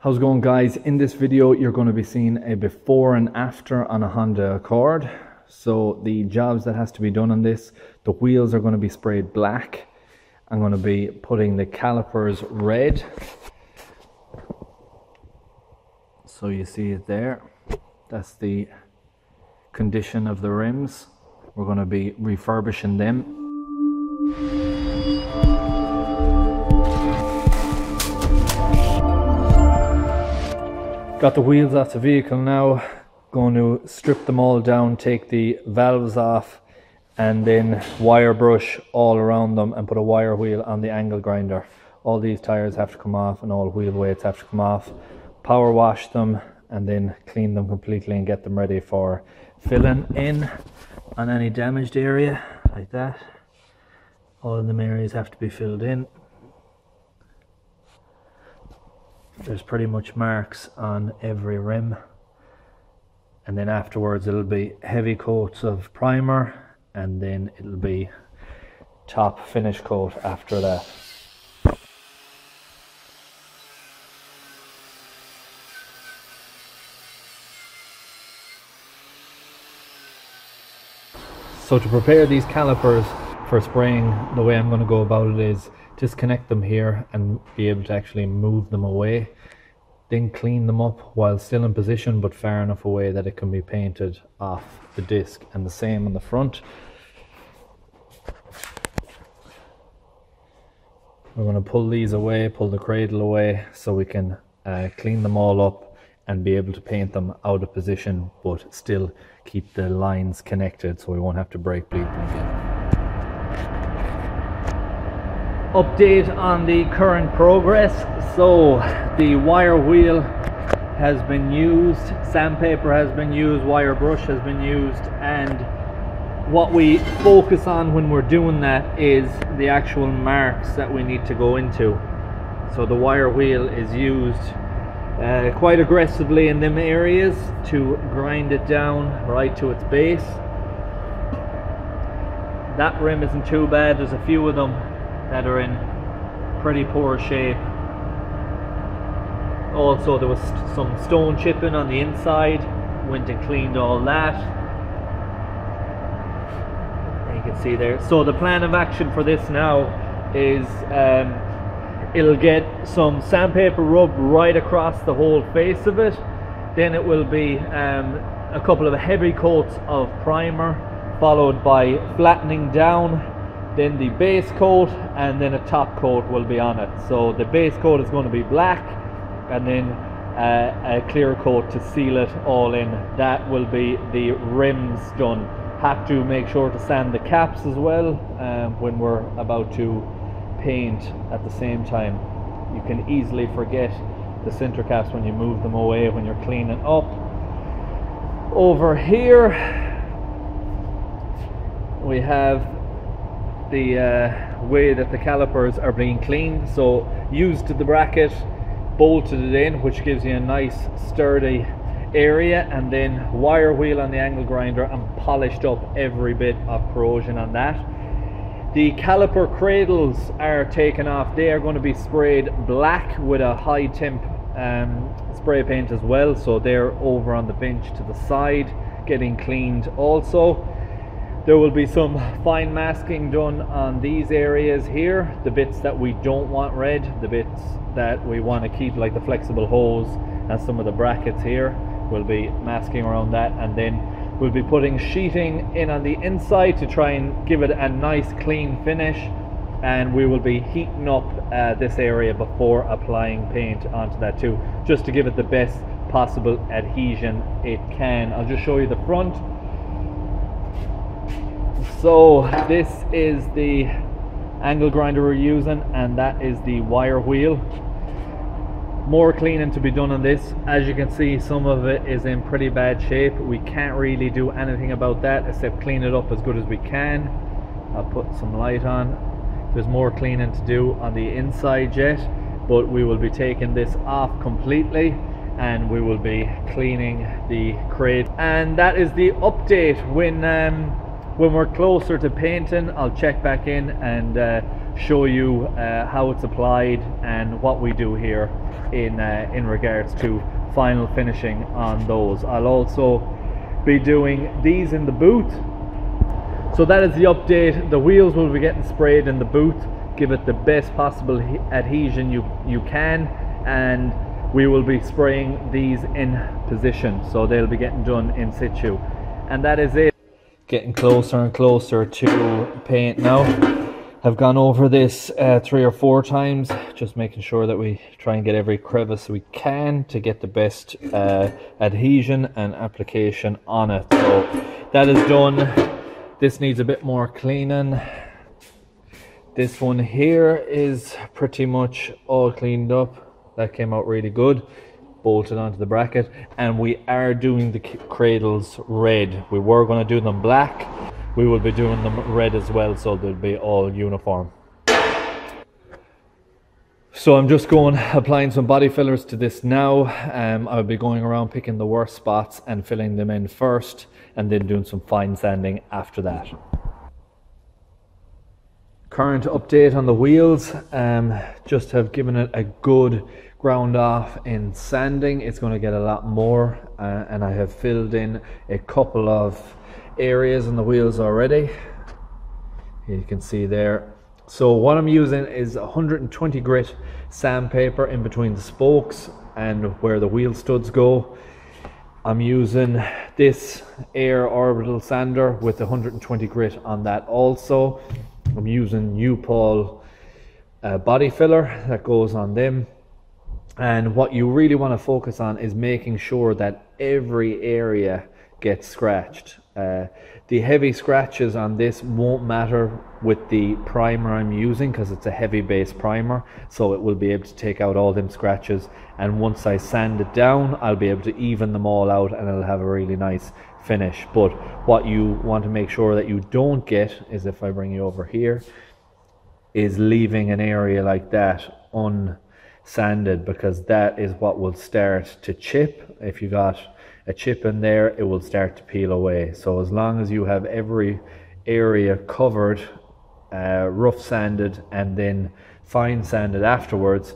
How's it going, guys? In this video you're going to be seeing a before and after on a Honda Accord. So the jobs that has to be done on this, the wheels are going to be sprayed black. I'm going to be putting the calipers red, so you see it there. That's the condition of the rims. We're going to be refurbishing them. Got the wheels off the vehicle now. Going to strip them all down, take the valves off, and then wire brush all around them and put a wire wheel on the angle grinder. All these tires have to come off and all wheel weights have to come off. Power wash them and then clean them completely and get them ready for filling in on any damaged area like that. All of them areas have to be filled in. There's pretty much marks on every rim, and then afterwards it'll be heavy coats of primer, and then it'll be top finish coat after that. So to prepare these calipers for spraying, the way I'm going to go about it is disconnect them here and be able to actually move them away, then clean them up while still in position but far enough away that it can be painted off the disc, and the same on the front. We're going to pull these away, pull the cradle away, so we can clean them all up and be able to paint them out of position but still keep the lines connected so we won't have to brake bleed them again. Update on the current progress. So the wire wheel has been used, sandpaper has been used, wire brush has been used, and what we focus on when we're doing that is the actual marks that we need to go into. So the wire wheel is used quite aggressively in them areas to grind it down right to its base. That rim isn't too bad. There's a few of them that are in pretty poor shape. Also, there was some stone chipping on the inside. Went and cleaned all that. You can see there. So the plan of action for this now is it'll get some sandpaper rubbed right across the whole face of it. Then it will be a couple of heavy coats of primer, followed by flattening down, then the base coat, and then a top coat will be on it. So the base coat is going to be black, and then a clear coat to seal it all in. That will be the rims done. Have to make sure to sand the caps as well when we're about to paint at the same time. You can easily forget the center caps when you move them away when you're cleaning up. Over here we have the way that the calipers are being cleaned. So used the bracket, bolted it in, which gives you a nice sturdy area, and then wire wheel on the angle grinder and polished up every bit of corrosion on that. The caliper cradles are taken off. They are going to be sprayed black with a high temp spray paint as well, so they're over on the bench to the side getting cleaned also. There will be some fine masking done on these areas here, the bits that we don't want red, the bits that we want to keep, like the flexible hose and some of the brackets here. We'll be masking around that, and then we'll be putting sheeting in on the inside to try and give it a nice clean finish, and we will be heating up this area before applying paint onto that too, just to give it the best possible adhesion it can. I'll just show you the front. So this is the angle grinder we're using, and that is the wire wheel. More cleaning to be done on this. As you can see, some of it is in pretty bad shape. We can't really do anything about that except clean it up as good as we can. I'll put some light on. There's more cleaning to do on the inside yet, but we will be taking this off completely and we will be cleaning the crate. And that is the update. When we're closer to painting, I'll check back in and show you how it's applied and what we do here in regards to final finishing on those. I'll also be doing these in the boot. So that is the update. The wheels will be getting sprayed in the boot, give it the best possible adhesion you can, and we will be spraying these in position, so they'll be getting done in situ. And that is it. Getting closer and closer to paint now. I've gone over this 3 or 4 times, just making sure that we try and get every crevice we can to get the best adhesion and application on it. So that is done. This needs a bit more cleaning. This one here is pretty much all cleaned up. That came out really good. Bolted onto the bracket. And we are doing the cradles red. We were going to do them black. We will be doing them red as well, so they'll be all uniform. So I'm just applying some body fillers to this now. I'll be going around picking the worst spots and filling them in first, and then doing some fine sanding after that. Current update on the wheels. Just have given it a good ground off in sanding. It's going to get a lot more, and I have filled in a couple of areas on the wheels already. You can see there. So what I'm using is 120 grit sandpaper in between the spokes and where the wheel studs go. I'm using this air orbital sander with 120 grit on that also. I'm using U-Paul body filler that goes on them. And what you really want to focus on is making sure that every area gets scratched. The heavy scratches on this won't matter with the primer I'm using, because it's a heavy base primer, so it will be able to take out all them scratches, and once I sand it down I'll be able to even them all out and it'll have a really nice finish. But what you want to make sure that you don't get is, if I bring you over here, is leaving an area like that unsanded, because that is what will start to chip. If you got a chip in there, it will start to peel away. So as long as you have every area covered, rough sanded and then fine sanded afterwards,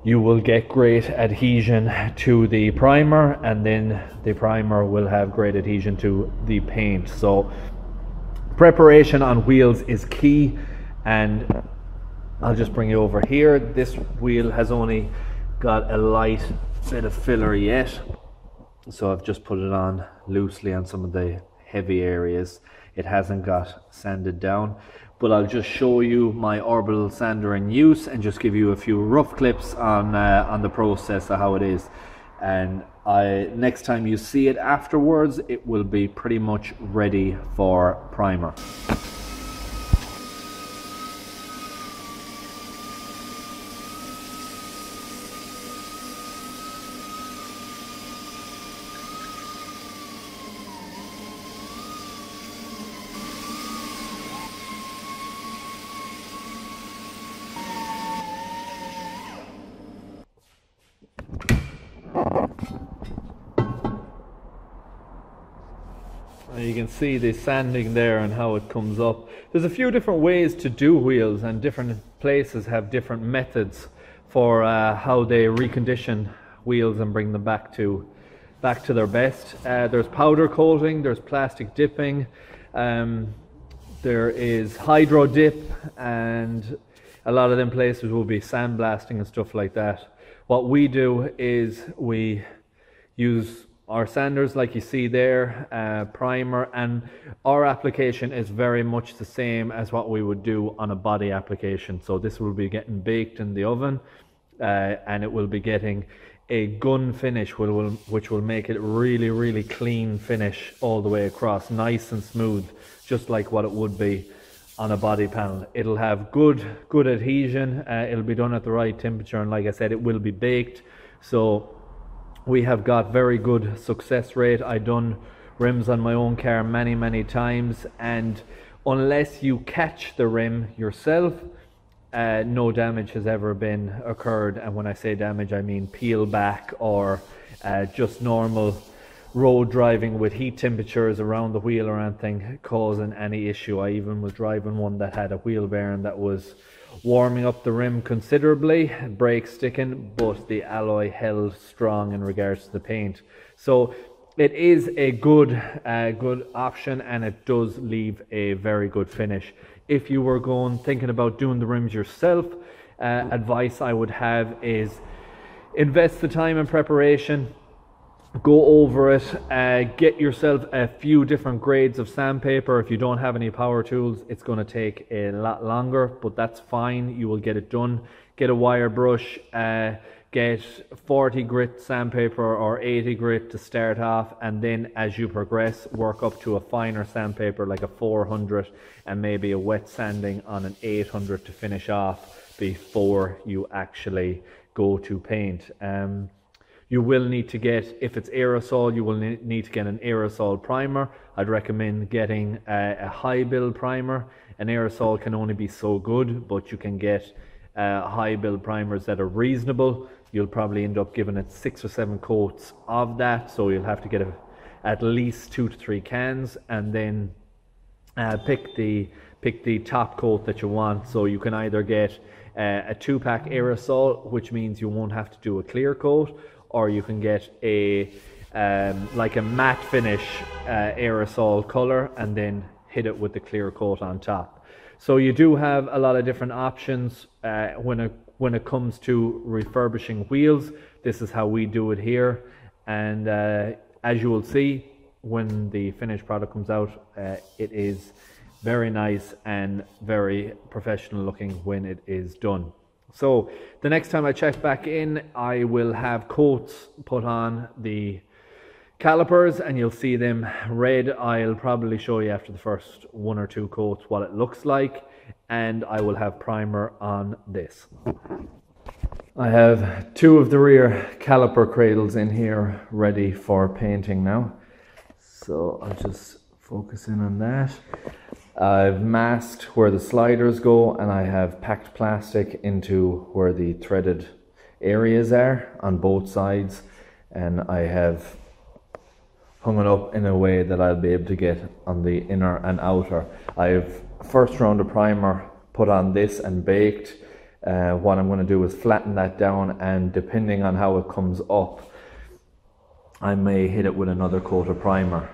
you will get great adhesion to the primer, and then the primer will have great adhesion to the paint. So preparation on wheels is key. And I'll just bring you over here. This wheel has only got a light bit of filler yet, so I've just put it on loosely on some of the heavy areas. It hasn't got sanded down, but I'll just show you my orbital sander in use and just give you a few rough clips on the process of how it is. And next time you see it afterwards, it will be pretty much ready for primer. You can see the sanding there and how it comes up. There's a few different ways to do wheels, and different places have different methods for how they recondition wheels and bring them back to their best. There's powder coating, there's plastic dipping, there is hydro dip, and a lot of them places will be sandblasting and stuff like that. What we do is we use our sanders like you see there, primer, and our application is very much the same as what we would do on a body application. So this will be getting baked in the oven, and it will be getting a gun finish, which will make it really, really clean finish all the way across, nice and smooth, just like what it would be on a body panel. It'll have good adhesion, it'll be done at the right temperature, and like I said, it will be baked. So we have got very good success rate. I've done rims on my own car many times, and unless you catch the rim yourself, no damage has ever been occurred. And when I say damage, I mean peel back or just normal road driving with heat temperatures around the wheel or anything causing any issue. I even was driving one that had a wheel bearing that was warming up the rim considerably, brakes sticking, but the alloy held strong in regards to the paint. So it is a good option, and it does leave a very good finish. If you were thinking about doing the rims yourself, advice I would have is invest the time in preparation, go over it, get yourself a few different grades of sandpaper. If you don't have any power tools, it's going to take a lot longer, but that's fine, you will get it done. Get a wire brush, get 40 grit sandpaper or 80 grit to start off, and then as you progress, work up to a finer sandpaper like a 400 and maybe a wet sanding on an 800 to finish off before you actually go to paint. You will need to get, if it's aerosol, you will need to get an aerosol primer. I'd recommend getting a high build primer. An aerosol can only be so good, but you can get high build primers that are reasonable. You'll probably end up giving it 6 or 7 coats of that, so you'll have to get at least 2 to 3 cans, and then pick the top coat that you want. So you can either get a 2-pack aerosol, which means you won't have to do a clear coat, or you can get a like a matte finish aerosol color and then hit it with the clear coat on top. So you do have a lot of different options when it comes to refurbishing wheels. This is how we do it here, and as you will see when the finished product comes out, it is very nice and very professional looking when it is done. So the next time I check back in, I will have coats put on the calipers and you'll see them red. I'll probably show you after the first 1 or 2 coats what it looks like, and I will have primer on this. I have 2 of the rear caliper cradles in here ready for painting now. So I'll just focus in on that. I've masked where the sliders go, and I have packed plastic into where the threaded areas are on both sides, and I have hung it up in a way that I'll be able to get on the inner and outer. I've first round of primer put on this and baked. What I'm going to do is flatten that down, and depending on how it comes up, I may hit it with another coat of primer.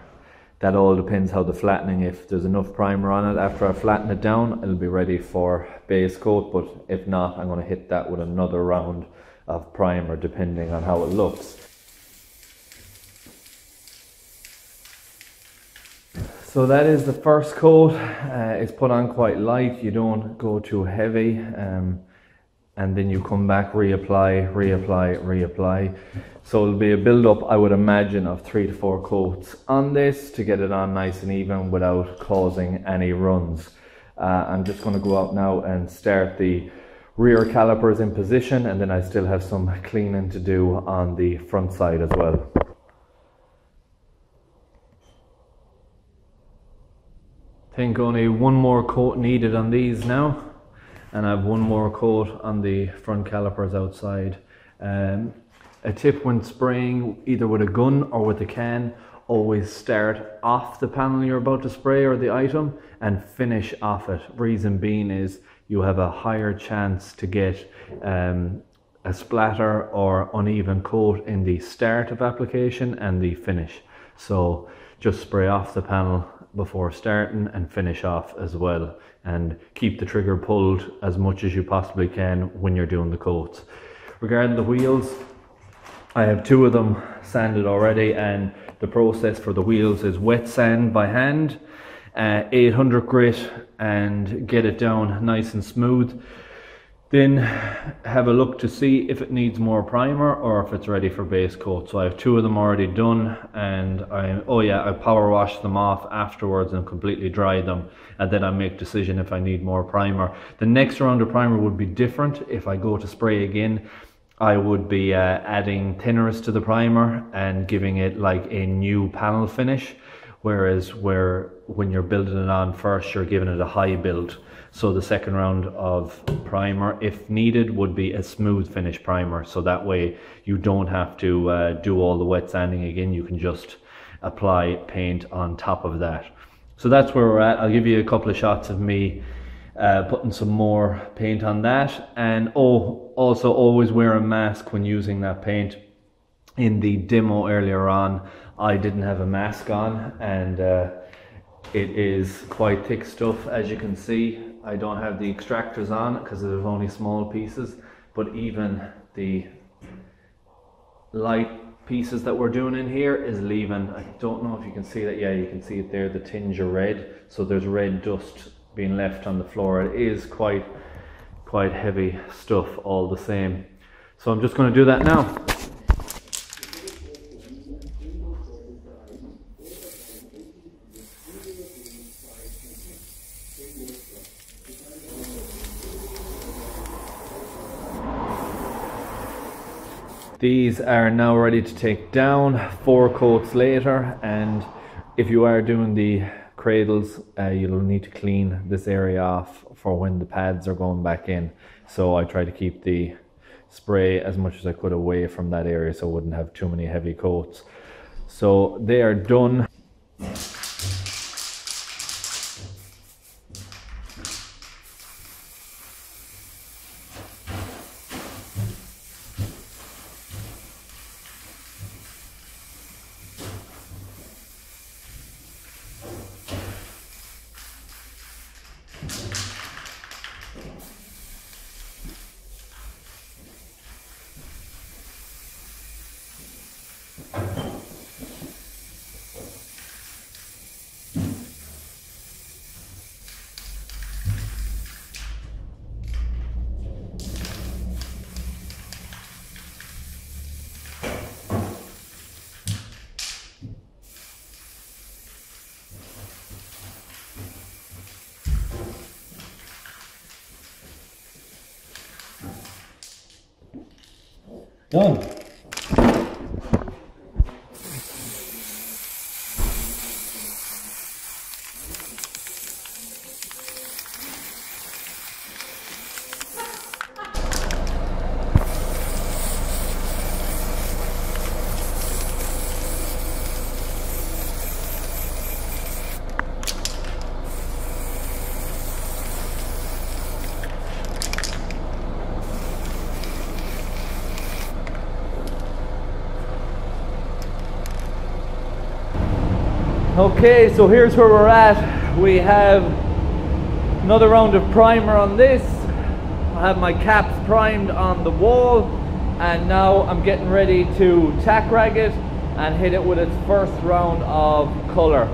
That all depends how the flattening, if there's enough primer on it after I flatten it down, it'll be ready for base coat, but if not, I'm going to hit that with another round of primer depending on how it looks. So that is the first coat. It's put on quite light, you don't go too heavy, and then you come back, reapply, reapply, reapply. So it'll be a build up, I would imagine, of 3 to 4 coats on this to get it on nice and even without causing any runs. I'm just going to go out now and start the rear calipers in position, and then I still have some cleaning to do on the front side as well. I think only 1 more coat needed on these now, and I have 1 more coat on the front calipers outside. A tip when spraying, either with a gun or with a can, always start off the panel you're about to spray or the item and finish off it. Reason being is you have a higher chance to get a splatter or uneven coat in the start of application and the finish. So just spray off the panel before starting and finish off as well, and keep the trigger pulled as much as you possibly can when you're doing the coats. Regarding the wheels, I have 2 of them sanded already, and the process for the wheels is wet sand by hand, 800 grit, and get it down nice and smooth. Then have a look to see if it needs more primer or if it's ready for base coat. So I have 2 of them already done, and I power wash them off afterwards and completely dry them, and then I make decision if I need more primer. The next round of primer would be different. If I go to spray again, I would be adding thinners to the primer and giving it like a new panel finish, whereas when you're building it on first, you're giving it a high build. So the second round of primer, if needed, would be a smooth finish primer, so that way you don't have to do all the wet sanding again. You can just apply paint on top of that. So that's where we're at. I'll give you a couple of shots of me putting some more paint on that. And also always wear a mask when using that paint. In the demo earlier on, I didn't have a mask on, and it is quite thick stuff, as you can see. I don't have the extractors on because there's only small pieces, but even the light pieces that we're doing in here is leaving, I don't know if you can see that, yeah, you can see it there, the tinge of red. So there's red dust being left on the floor. It is quite heavy stuff all the same. So I'm just going to do that now. These are now ready to take down 4 coats later, and if you are doing the cradles, you'll need to clean this area off for when the pads are going back in. So I try to keep the spray as much as I could away from that area so I wouldn't have too many heavy coats. So they are done. Done. Okay, so here's where we're at. We have another round of primer on this. I have my caps primed on the wall, and now I'm getting ready to tack rag it and hit it with its first round of colour.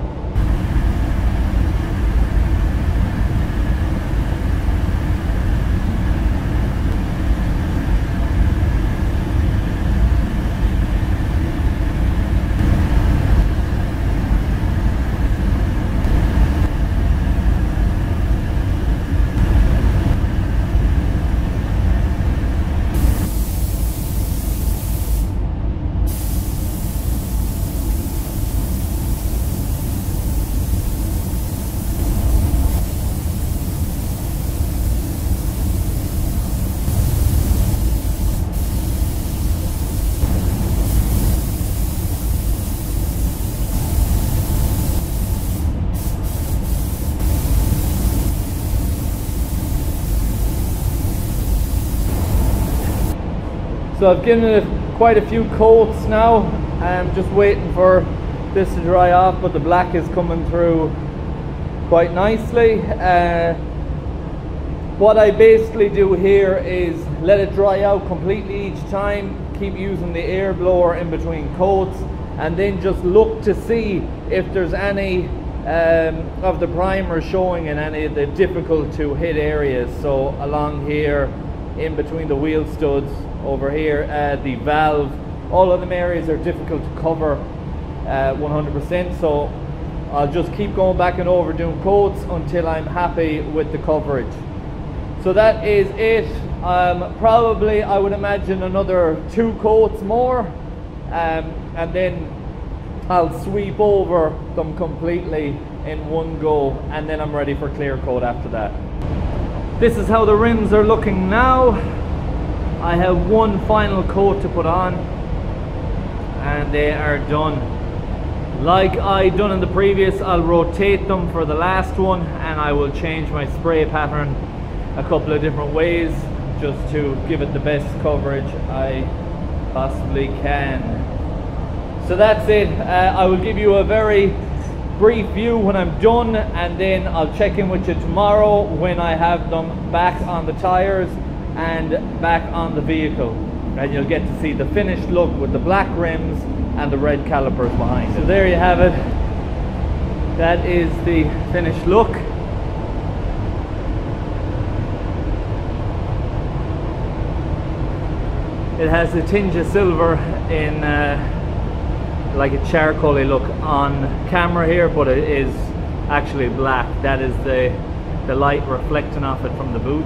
So I've given it quite a few coats now. I'm just waiting for this to dry off, but the black is coming through quite nicely. What I basically do here is let it dry out completely each time, keep using the air blower in between coats, and then just look to see if there's any of the primer showing in any of the difficult to hit areas. So along here, in between the wheel studs, over here, the valve, all of them areas are difficult to cover 100%. So I'll just keep going back and over doing coats until I'm happy with the coverage. So that is it. Probably I would imagine another 2 coats more, and then I'll sweep over them completely in one go, and then I'm ready for clear coat after that. This is how the rims are looking now. I have one final coat to put on and they are done. Like I done in the previous, I'll rotate them for the last one, and I will change my spray pattern a couple of different ways just to give it the best coverage I possibly can. So that's it. I will give you a very brief view when I'm done, and then I'll check in with you tomorrow when I have them back on the tires and back on the vehicle, and you'll get to see the finished look with the black rims and the red calipers behind it. So there you have it. That is the finished look. It has a tinge of silver in like a charcoaly look on camera here, but it is actually black. That is the light reflecting off it from the boot.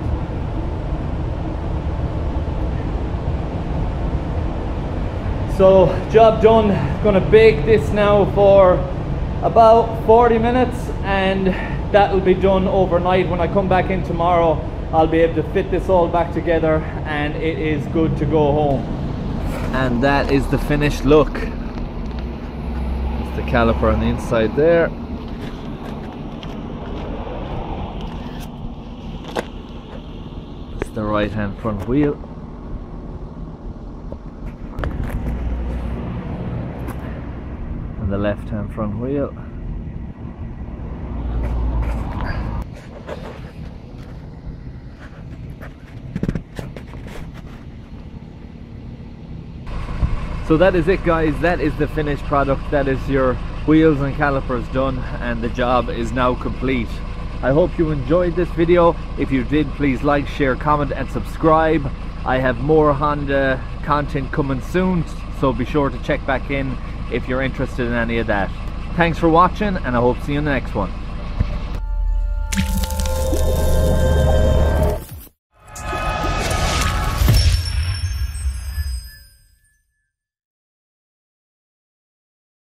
So job done. Gonna bake this now for about 40 minutes, and that will be done overnight. When I come back in tomorrow, I'll be able to fit this all back together and it is good to go home. And that is the finished look. It's the caliper on the inside there. It's the right hand front wheel. And the left hand front wheel. So that is it, guys. That is the finished product. That is your wheels and calipers done, and the job is now complete. I hope you enjoyed this video. If you did, please like, share, comment and subscribe. I have more Honda content coming soon, so be sure to check back in if you're interested in any of that. Thanks for watching, and I hope to see you in the next one.